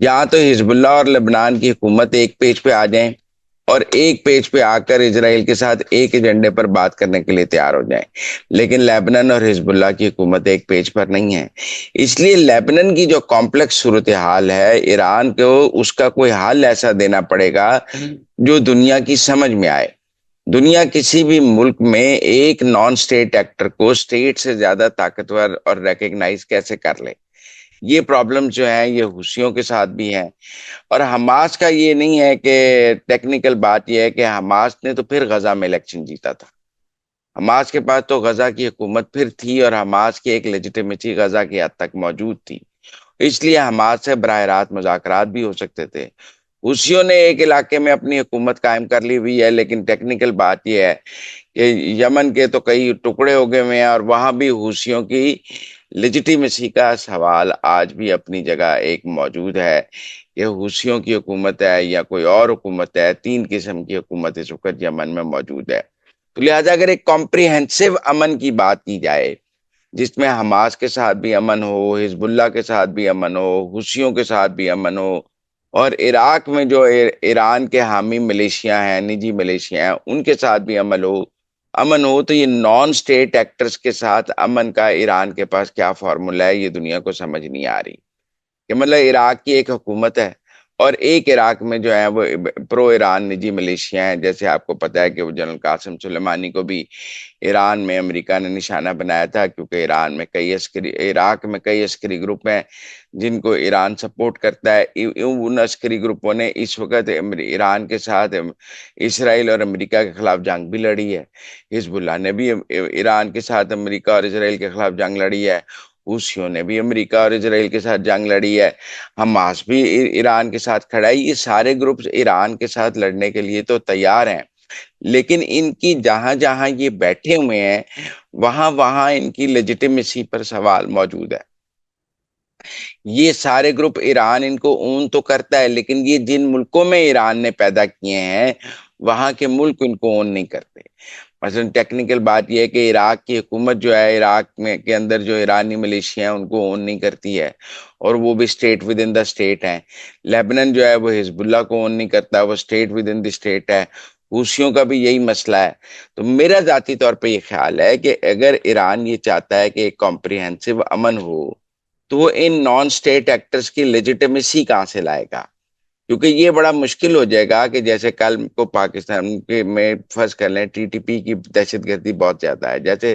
یہاں تو حزب اللہ اور لبنان کی حکومت ایک پیج پہ آ جائیں اور ایک پیج پہ آ کر اسرائیل کے ساتھ ایک ایجنڈے پر بات کرنے کے لیے تیار ہو جائیں، لیکن لیبنان اور حزب اللہ کی حکومت ایک پیج پر نہیں ہے۔ اس لیے لیبنان کی جو کمپلیکس صورتحال ہے، ایران کو اس کا کوئی حل ایسا دینا پڑے گا جو دنیا کی سمجھ میں آئے۔ دنیا کسی بھی ملک میں ایک نان سٹیٹ ایکٹر کو سٹیٹ سے زیادہ طاقتور اور ریکگنائز کیسے کر لے؟ یہ پرابلم جو ہیں یہ حوثیوں کے ساتھ بھی ہیں، اور حماس کا یہ نہیں ہے کہ ٹیکنیکل بات یہ ہے کہ حماس نے تو پھر غزہ میں الیکشن جیتا تھا، حماس کے پاس تو غزہ کی حکومت پھر تھی اور حماس کی ایک لیجیٹیمیسی غزہ کی حد تک موجود تھی، اس لیے حماس سے براہ راست مذاکرات بھی ہو سکتے تھے۔ حوثیوں نے ایک علاقے میں اپنی حکومت قائم کر لی ہوئی ہے، لیکن ٹیکنیکل بات یہ ہے کہ یمن کے تو کئی ٹکڑے ہو گئے ہوئے ہیں، اور وہاں بھی حوثیوں کی لیجیٹیمیسی کا سوال آج بھی اپنی جگہ ایک موجود ہے کہ حوثیوں کی حکومت ہے یا کوئی اور حکومت ہے، تین قسم کی حکومت اس وقت یمن میں موجود ہے۔ تو لہٰذا اگر ایک کمپریہنسو امن کی بات کی جائے جس میں حماس کے ساتھ بھی امن ہو، حزب اللہ کے ساتھ بھی امن ہو، حوثیوں کے ساتھ بھی امن ہو، اور عراق میں جو ایران کے حامی ملیشیا ہیں، نجی ملیشیا ہیں، ان کے ساتھ بھی امن ہو، تو یہ نان سٹیٹ ایکٹرز کے ساتھ امن کا ایران کے پاس کیا فارمولا ہے، یہ دنیا کو سمجھ نہیں آ رہی۔ کہ مطلب عراق کی ایک حکومت ہے اور ایک عراق میں جو ہے وہ پرو ایران نجی ملیشیا ہیں، جیسے آپ کو پتا ہے کہ وہ جنرل قاسم سلیمانی کو بھی ایران میں امریکہ نے نشانہ بنایا تھا، کیونکہ عراق میں کئی عسکری گروپ ہیں جن کو ایران سپورٹ کرتا ہے۔ ان عسکری گروپوں نے اس وقت ایران کے ساتھ اسرائیل اور امریکہ کے خلاف جنگ بھی لڑی ہے، حزب اللہ نے بھی ایران کے ساتھ امریکہ اور اسرائیل کے خلاف جنگ لڑی ہے، حوثیوں نے بھی امریکہ اور اسرائیل کے ساتھ جنگ لڑی ہے، حماس بھی ایران کے ساتھ کھڑا ہے۔ یہ سارے گروپس ایران کے ساتھ لڑنے کے لیے تو تیار ہیں، لیکن ان کی جہاں جہاں یہ بیٹھے ہوئے ہیں وہاں وہاں ان کی لیجیٹیمیسی پر سوال موجود ہے۔ یہ سارے گروپ ایران ان کو اون تو کرتا ہے، لیکن یہ جن ملکوں میں ایران نے پیدا کیے ہیں وہاں کے ملک ان کو اون نہیں کرتے۔ مثلا ٹیکنیکل بات یہ ہے کہ عراق کی حکومت جو ہے عراق میں کے اندر جو ایرانی ملیشیا ہیں ان کو اون نہیں کرتی ہے، اور وہ بھی state within the state ہیں۔ لیبنان جو ہے وہ حزب اللہ کو اون نہیں کرتا، وہ state with in the state ہے۔ حوثیوں کا بھی یہی مسئلہ ہے۔ تو میرا ذاتی طور پہ یہ خیال ہے کہ اگر ایران یہ چاہتا ہے کہ ایک کمپریہنسو امن ہو تو وہ ان نان سٹیٹ ایکٹرز کی لیجیٹیمیسی کہاں سے لائے گا؟ کیونکہ یہ بڑا مشکل ہو جائے گا کہ جیسے کل کو پاکستان کے میں فرض کر لیں ٹی ٹی پی کی دہشت گردی بہت زیادہ ہے جیسے،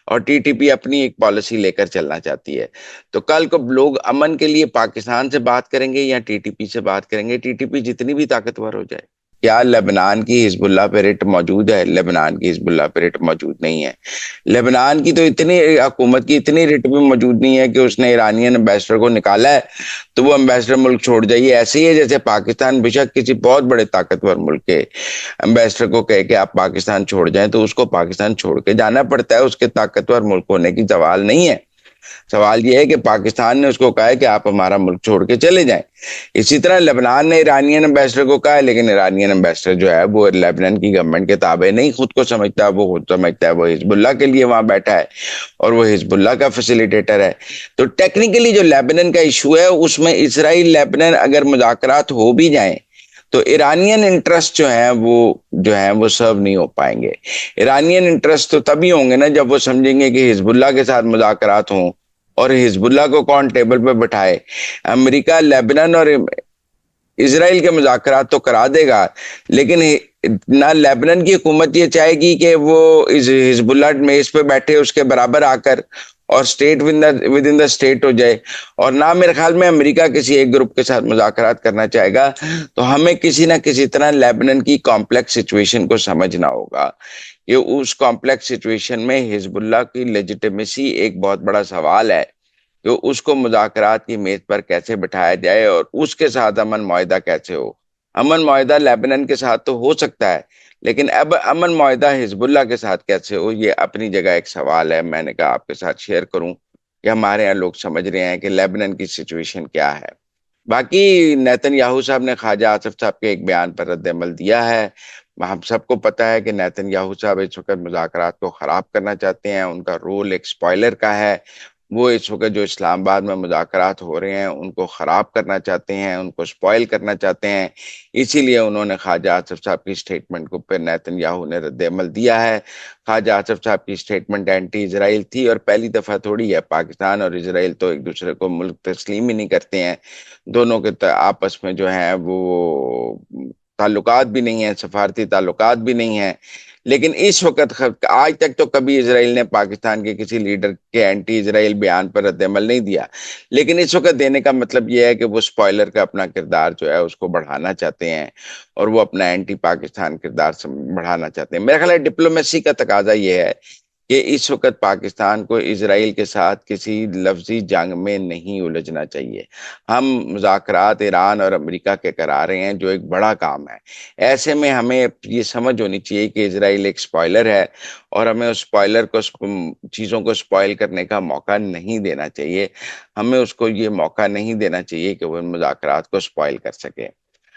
اور ٹی ٹی پی اپنی ایک پالیسی لے کر چلنا چاہتی ہے، تو کل کو لوگ امن کے لیے پاکستان سے بات کریں گے یا ٹی ٹی پی سے بات کریں گے؟ ٹی ٹی پی جتنی بھی طاقتور ہو جائے، کیا لبنان کی حزب اللہ پہ رٹ موجود ہے؟ لبنان کی حزب اللہ پہ رٹ موجود نہیں ہے۔ لبنان کی تو اتنی حکومت کی اتنی رٹ بھی موجود نہیں ہے کہ اس نے ایرانین امبیسڈر کو نکالا ہے تو وہ امبیسڈر ملک چھوڑ جائیے۔ ایسے ہی ہے جیسے پاکستان بے شک کسی بہت بڑے طاقتور ملک کے امبیسڈر کو کہے کہ آپ پاکستان چھوڑ جائیں تو اس کو پاکستان چھوڑ کے جانا پڑتا ہے، اس کے طاقتور ملک ہونے کی سوال نہیں ہے۔ سوال یہ ہے کہ پاکستان نے اس کو کہا ہے کہ آپ ہمارا ملک چھوڑ کے چلے جائیں۔ اسی طرح لبنان نے ایرانین امبیسڈر کو کہا ہے، لیکن ایرانین امبیسڈر جو ہے وہ لبنان کی گورنمنٹ کے تابع نہیں خود کو سمجھتا، وہ خود سمجھتا ہے وہ حزب اللہ کے لیے وہاں بیٹھا ہے اور وہ حزب اللہ کا فیسیلیٹیٹر ہے۔ تو ٹیکنیکلی جو لیبنان کا ایشو ہے اس میں اسرائیل لیبنان اگر مذاکرات ہو بھی جائیں تو ایرانین انٹرسٹ جو ہیں وہ سرو نہیں ہو پائیں گے۔ ایرانین انٹرسٹ تو تبھی ہوں گے نا جب وہ سمجھیں گے کہ حزب اللہ کے ساتھ مذاکرات ہوں، اور حزب اللہ کو کون ٹیبل پہ بٹھائے؟ امریکہ لیبنان اور اسرائیل کے مذاکرات تو کرا دے گا، لیکن نہ لیبنان کی حکومت یہ چاہے گی کہ وہ حزب اللہ میز پہ بیٹھے اس کے برابر آ کر اور state within the state ہو جائے، اور نہ میرے خیال میں امریکہ کسی ایک گروپ کے ساتھ مذاکرات کرنا چاہے گا۔ تو ہمیں کسی نہ کسی طرح لیبنان کی کمپلیکس سچویشن کو سمجھنا ہوگا کہ اس کمپلیکس سچویشن میں حزب اللہ کی لیجیٹیمیسی ایک بہت بڑا سوال ہے کہ اس کو مذاکرات کی میز پر کیسے بٹھایا جائے اور اس کے ساتھ امن معاہدہ کیسے ہو۔ امن معاہدہ لیبنان کے ساتھ تو ہو سکتا ہے، لیکن اب امن معاہدہ حزب اللہ کے ساتھ کیسے ہو، یہ اپنی جگہ ایک سوال ہے۔ میں نے کہا آپ کے ساتھ شیئر کروں کہ ہمارے یہاں لوگ سمجھ رہے ہیں کہ لیبنان کی سچویشن کیا ہے۔ باقی نیتن یاہو صاحب نے خواجہ آصف صاحب کے ایک بیان پر رد عمل دیا ہے۔ ہم سب کو پتا ہے کہ نیتن یاہو صاحب اس وقت مذاکرات کو خراب کرنا چاہتے ہیں، ان کا رول ایک سپوائلر کا ہے، وہ اس وقت جو اسلام آباد میں مذاکرات ہو رہے ہیں ان کو خراب کرنا چاہتے ہیں، ان کو سپوائل کرنا چاہتے ہیں۔ اسی لیے انہوں نے خواجہ آصف صاحب کی اسٹیٹمنٹ کو پھر نیتن یاہو نے رد عمل دیا ہے۔ خواجہ آصف صاحب کی اسٹیٹمنٹ اینٹی اسرائیل تھی، اور پہلی دفعہ تھوڑی ہے، پاکستان اور اسرائیل تو ایک دوسرے کو ملک تسلیم ہی نہیں کرتے ہیں، دونوں کے آپس میں جو ہیں وہ تعلقات بھی نہیں ہیں، سفارتی تعلقات بھی نہیں ہیں۔ لیکن اس وقت آج تک تو کبھی اسرائیل نے پاکستان کے کسی لیڈر کے اینٹی اسرائیل بیان پر رد عمل نہیں دیا، لیکن اس وقت دینے کا مطلب یہ ہے کہ وہ سپوائلر کا اپنا کردار جو ہے اس کو بڑھانا چاہتے ہیں، اور وہ اپنا اینٹی پاکستان کردار بڑھانا چاہتے ہیں۔ میرا خیال ہے ڈپلومیسی کا تقاضا یہ ہے کہ اس وقت پاکستان کو اسرائیل کے ساتھ کسی لفظی جنگ میں نہیں الجھنا چاہیے۔ ہم مذاکرات ایران اور امریکہ کے کرا رہے ہیں جو ایک بڑا کام ہے۔ ایسے میں ہمیں یہ سمجھ ہونی چاہیے کہ اسرائیل ایک سپوائلر ہے، اور ہمیں اس سپوائلر کو چیزوں کو سپوائل کرنے کا موقع نہیں دینا چاہیے۔ ہمیں اس کو یہ موقع نہیں دینا چاہیے کہ وہ ان مذاکرات کو سپوائل کر سکے۔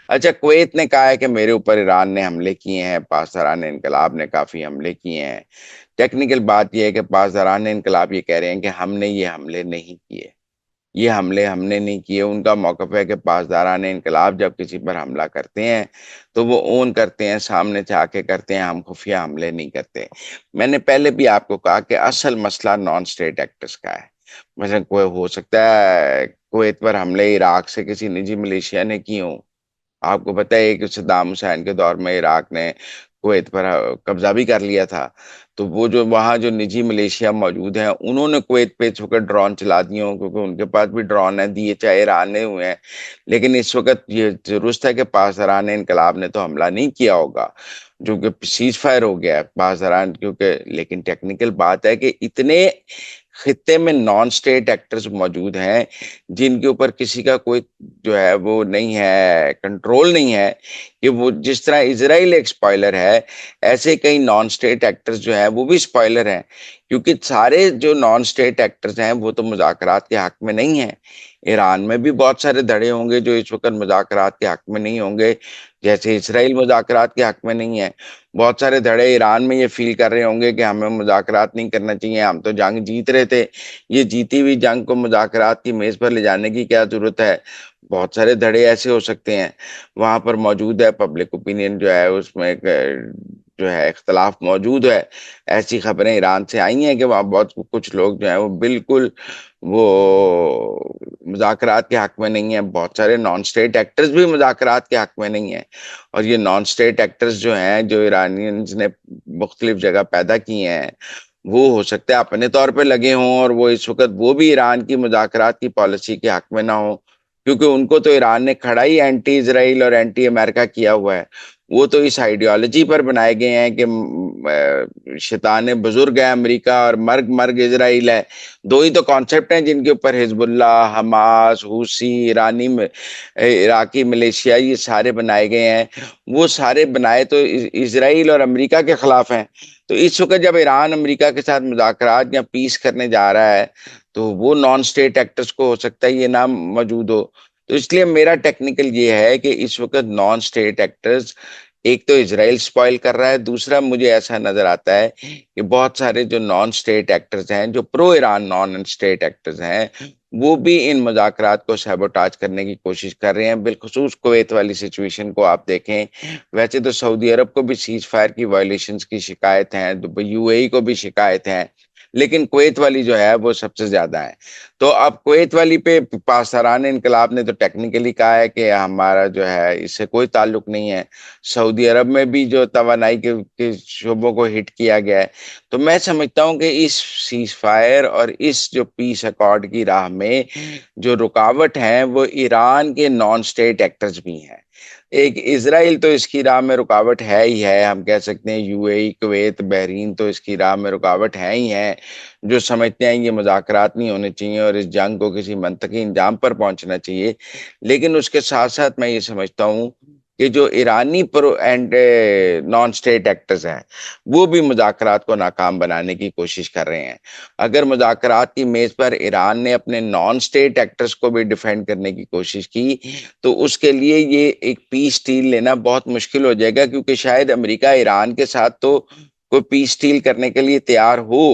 اچھا، کویت نے کہا ہے کہ میرے اوپر ایران نے حملے کیے ہیں، پاسداران انقلاب نے کافی حملے کیے ہیں۔ ٹیکنیکل بات یہ ہے کہ پاسداران انقلاب یہ کہہ رہے ہیں کہ ہم نے یہ حملے نہیں کیے، یہ حملے ہم نے نہیں کیے۔ ان کا موقف ہے کہ پاسداران انقلاب جب کسی پر حملہ کرتے ہیں تو وہ اون کرتے ہیں، سامنے سے آ کے کرتے ہیں، ہم خفیہ حملے نہیں کرتے۔ میں نے پہلے بھی آپ کو کہا کہ اصل مسئلہ نان اسٹیٹ ایکٹرز کا ہے۔ مثلا کوئی ہو سکتا ہے کویت پر حملے عراق سے کسی نجی ملیشیا نے کی ہوں۔ آپ کو پتہ ہے کہ صدام حسین کے دور میں عراق نے کویت پر قبضہ بھی کر لیا تھا، تو وہ جو وہاں جو نجی ملیشیا موجود ہیں انہوں نے کویت پہ ہو کر ڈرون چلا دیے ہوں، کیونکہ ان کے پاس بھی ڈرون ہیں، دیے چاہے ایران نے ہوئے ہیں۔ لیکن اس وقت یہ درست ہے کہ پاسداران انقلاب نے تو حملہ نہیں کیا ہوگا، جو کہ سیز فائر ہو گیا ہے پاسداران، کیونکہ لیکن ٹیکنیکل بات ہے کہ اتنے خطے میں نان سٹیٹ ایکٹرز موجود ہیں جن کے اوپر کسی کا کوئی جو ہے وہ نہیں ہے، کنٹرول نہیں ہے، کہ وہ جس طرح اسرائیل ایک سپوائلر ہے، ایسے کئی نان سٹیٹ ایکٹرز جو ہیں وہ بھی سپوائلر ہیں، کیونکہ سارے جو نان سٹیٹ ایکٹرز ہیں وہ تو مذاکرات کے حق میں نہیں ہیں۔ ایران میں بھی بہت سارے دھڑے ہوں گے جو اس وقت مذاکرات کے حق میں نہیں ہوں گے، جیسے اسرائیل مذاکرات کے حق میں نہیں ہے۔ بہت سارے دھڑے ایران میں یہ فیل کر رہے ہوں گے کہ ہمیں مذاکرات نہیں کرنا چاہیے، ہم تو جنگ جیت رہے تھے، یہ جیتی ہوئی جنگ کو مذاکرات کی میز پر لے جانے کی کیا ضرورت ہے۔ بہت سارے دھڑے ایسے ہو سکتے ہیں وہاں پر موجود ہے، پبلک اوپینین جو ہے اس میں جو ہے اختلاف موجود ہے۔ ایسی خبریں ایران سے آئی ہیں کہ وہاں بہت کچھ لوگ جو ہیں وہ بالکل وہ مذاکرات کے حق میں نہیں ہیں، بہت سارے نان سٹیٹ ایکٹرز بھی مذاکرات کے حق میں نہیں ہیں۔ اور یہ نان سٹیٹ ایکٹرز جو ہیں جو ایرانیز نے مختلف جگہ پیدا کیے ہیں، وہ ہو سکتا ہے اپنے طور پہ لگے ہوں اور وہ اس وقت وہ بھی ایران کی مذاکرات کی پالیسی کے حق میں نہ ہوں، کیونکہ ان کو تو ایران نے کھڑا ہی اینٹی اسرائیل اور اینٹی امریکہ کیا ہوا ہے۔ وہ تو اس آئیڈیالوجی پر بنائے گئے ہیں کہ شیطان بزرگ ہے امریکہ اور مرگ مرگ اسرائیل ہے۔ دو ہی تو کانسیپٹ ہیں جن کے اوپر حزب اللہ، حماس، حوثی، عراقی ملیشیا یہ سارے بنائے گئے ہیں۔ وہ سارے بنائے تو اسرائیل اور امریکہ کے خلاف ہیں۔ تو اس وقت جب ایران امریکہ کے ساتھ مذاکرات یا پیس کرنے جا رہا ہے تو وہ نان سٹیٹ ایکٹرز کو ہو سکتا ہے یہ نام موجود ہو۔ تو اس لیے میرا ٹیکنیکل یہ ہے کہ اس وقت نان سٹیٹ ایکٹرز، ایک تو اسرائیل سپوائل کر رہا ہے، دوسرا مجھے ایسا نظر آتا ہے کہ بہت سارے جو نان سٹیٹ ایکٹرز ہیں، جو پرو ایران نان سٹیٹ ایکٹرز ہیں، وہ بھی ان مذاکرات کو سیبوٹاج کرنے کی کوشش کر رہے ہیں۔ بالخصوص کویت والی سچویشن کو آپ دیکھیں، ویسے تو سعودی عرب کو بھی سیز فائر کی وائلیشنز کی شکایت ہیں، یو اے ای کو بھی شکایت ہیں، لیکن کویت والی جو ہے وہ سب سے زیادہ ہے۔ تو اب کویت والی پہ پاسداران انقلاب نے تو ٹیکنیکلی کہا ہے کہ ہمارا جو ہے اس سے کوئی تعلق نہیں ہے۔ سعودی عرب میں بھی جو توانائی کے شعبوں کو ہٹ کیا گیا ہے۔ تو میں سمجھتا ہوں کہ اس سیز فائر اور اس جو پیس ایکارڈ کی راہ میں جو رکاوٹ ہیں وہ ایران کے نان سٹیٹ ایکٹرز بھی ہیں۔ ایک اسرائیل تو اس کی راہ میں رکاوٹ ہے ہی ہے، ہم کہہ سکتے ہیں you a E, Kuwait, Bahrain تو اس کی راہ میں رکاوٹ ہے ہی ہیں، جو سمجھتے ہیں یہ مذاکرات نہیں ہونے چاہیے اور اس جنگ کو کسی منطقی انجام پر پہنچنا چاہیے۔ لیکن اس کے ساتھ ساتھ میں یہ سمجھتا ہوں کہ جو ایرانی پرو اینڈ نان سٹیٹ ایکٹرز ہیں وہ بھی مذاکرات کو ناکام بنانے کی کوشش کر رہے ہیں۔ اگر مذاکرات کی میز پر ایران نے اپنے نان سٹیٹ ایکٹرز کو بھی ڈیفینڈ کرنے کی کوشش کی تو اس کے لیے یہ ایک پیس ڈیل لینا بہت مشکل ہو جائے گا، کیونکہ شاید امریکہ ایران کے ساتھ تو کوئی پیس ڈیل کرنے کے لیے تیار ہو،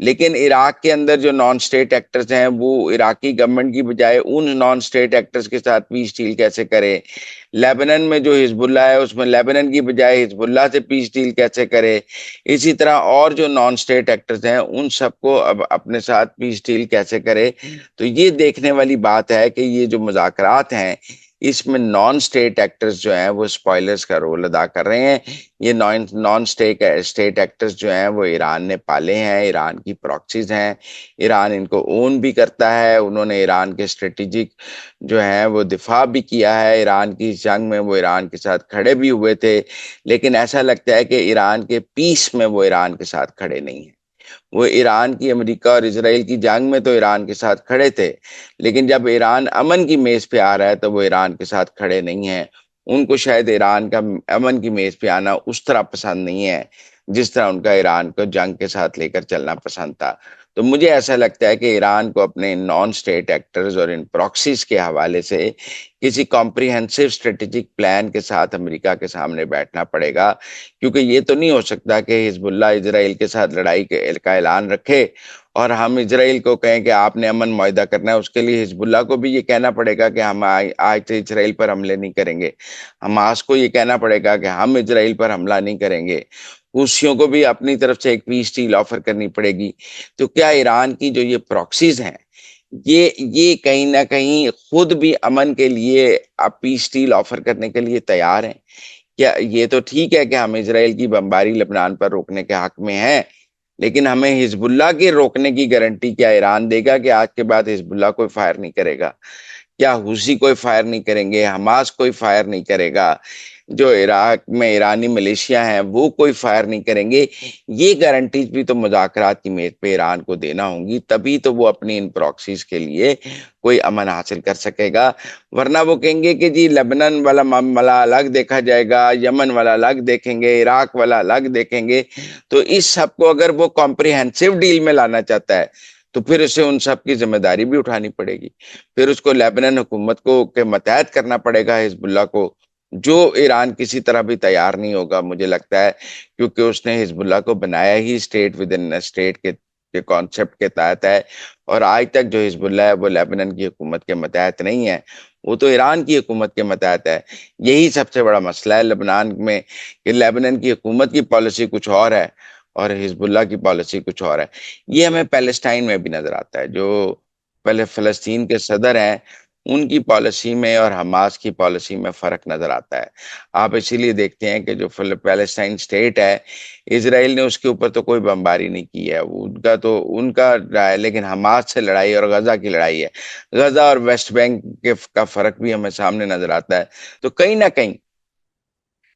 لیکن عراق کے اندر جو نان اسٹیٹ ایکٹرز ہیں وہ عراقی گورنمنٹ کی بجائے ان نان اسٹیٹ ایکٹرز کے ساتھ پیس ڈیل کیسے کرے؟ لیبنن میں جو حزب اللہ ہے اس میں لیبنن کی بجائے حزب اللہ سے پیس ڈیل کیسے کرے؟ اسی طرح اور جو نان اسٹیٹ ایکٹرز ہیں ان سب کو اب اپنے ساتھ پیس ڈیل کیسے کرے؟ تو یہ دیکھنے والی بات ہے کہ یہ جو مذاکرات ہیں اس میں نان اسٹیٹ ایکٹرز جو ہیں وہ اسپوائلرز کا رول ادا کر رہے ہیں۔ یہ نان اسٹیٹ ایکٹرز جو ہیں وہ ایران نے پالے ہیں، ایران کی پراکسیز ہیں، ایران ان کو اون بھی کرتا ہے، انہوں نے ایران کے اسٹریٹجک جو ہیں وہ دفاع بھی کیا ہے، ایران کی جنگ میں وہ ایران کے ساتھ کھڑے بھی ہوئے تھے، لیکن ایسا لگتا ہے کہ ایران کے پیس میں وہ ایران کے ساتھ کھڑے نہیں ہیں۔ وہ ایران کی امریکہ اور اسرائیل کی جنگ میں تو ایران کے ساتھ کھڑے تھے، لیکن جب ایران امن کی میز پہ آ رہا ہے تو وہ ایران کے ساتھ کھڑے نہیں ہیں۔ ان کو شاید ایران کا امن کی میز پہ آنا اس طرح پسند نہیں ہے جس طرح ان کا ایران کو جنگ کے ساتھ لے کر چلنا پسند تھا۔ تو مجھے ایسا لگتا ہے کہ ایران کو اپنے نان اسٹیٹ ایکٹرز اور ان پراکسیز کے حوالے سے کسی کمپریہنسو اسٹریٹجک پلان کے ساتھ امریکہ کے سامنے بیٹھنا پڑے گا، کیونکہ یہ تو نہیں ہو سکتا کہ حزب اللہ اسرائیل کے ساتھ لڑائی کا اعلان رکھے اور ہم اسرائیل کو کہیں کہ آپ نے امن معاہدہ کرنا ہے۔ اس کے لیے حزب اللہ کو بھی یہ کہنا پڑے گا کہ ہم آج سے اسرائیل پر حملے نہیں کریں گے، حماس کو یہ کہنا پڑے گا کہ ہم اسرائیل پر حملہ نہیں کریں گے، حوثیوں کو بھی اپنی طرف سے ایک پیس ڈیل آفر کرنی پڑے گی۔ تو کیا ایران کی جو یہ پراکسیز ہیں یہ کہیں نہ کہیں خود بھی امن کے لیے اب پیس ڈیل آفر کرنے کے لیے تیار ہیں؟ کیا یہ تو ٹھیک ہے کہ ہم اسرائیل کی بمباری لبنان پر روکنے کے حق میں ہیں، لیکن ہمیں حزب اللہ کے روکنے کی گارنٹی کیا ایران دے گا کہ آج کے بعد حزب اللہ کوئی فائر نہیں کرے گا؟ کیا حوثی کوئی فائر نہیں کریں گے؟ حماس کوئی فائر نہیں کرے گا؟ جو عراق میں ایرانی ملیشیا ہیں وہ کوئی فائر نہیں کریں گے؟ یہ گارنٹیز بھی تو مذاکرات کی میز پہ ایران کو دینا ہوں گی، تبھی تو وہ اپنی ان پراکسیز کے لیے کوئی امن حاصل کر سکے گا۔ ورنہ وہ کہیں گے کہ جی لبنان والا معاملہ الگ دیکھا جائے گا، یمن والا الگ دیکھیں گے، عراق والا الگ دیکھیں گے۔ تو اس سب کو اگر وہ کمپریہنسو ڈیل میں لانا چاہتا ہے تو پھر اسے ان سب کی ذمہ داری بھی اٹھانی پڑے گی، پھر اس کو لیبنان حکومت کو کے متحد کرنا پڑے گا حزب اللہ کو، جو ایران کسی طرح بھی تیار نہیں ہوگا مجھے لگتا ہے، کیونکہ اس نے حزب اللہ کو بنایا ہی اسٹیٹ ود ان اسٹیٹ کے کانسیپٹ کے تحت ہے، اور آج تک جو حزب اللہ ہے وہ لیبنان کی حکومت کے متحد نہیں ہے، وہ تو ایران کی حکومت کے متحد ہے۔ یہی سب سے بڑا مسئلہ ہے لبنان میں کہ لیبنان کی حکومت کی پالیسی کچھ اور ہے اور حزب اللہ کی پالیسی کچھ اور ہے۔ یہ ہمیں پیلسٹائن میں بھی نظر آتا ہے، جو پہلے فلسطین کے صدر ہیں ان کی پالیسی میں اور حماس کی پالیسی میں فرق نظر آتا ہے۔ آپ اسی لیے دیکھتے ہیں کہ جو پیلسٹائن سٹیٹ ہے، اسرائیل نے اس کے اوپر تو کوئی بمباری نہیں کی ہے، ان کا ہے، لیکن حماس سے لڑائی اور غزہ کی لڑائی ہے۔ غزہ اور ویسٹ بینک کا فرق بھی ہمیں سامنے نظر آتا ہے۔ تو کہیں نہ کہیں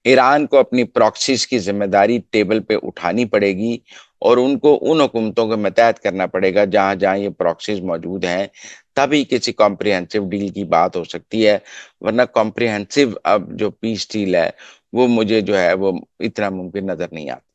ایران کو اپنی پراکسیز کی ذمہ داری ٹیبل پہ اٹھانی پڑے گی اور ان کو ان حکومتوں کو متحد کرنا پڑے گا جہاں جہاں یہ پراکسیز موجود ہیں، تبھی کسی کمپریہنسو ڈیل کی بات ہو سکتی ہے۔ ورنہ کمپریہنسو اب جو پیس ڈیل ہے وہ مجھے جو ہے وہ اتنا ممکن نظر نہیں آتا۔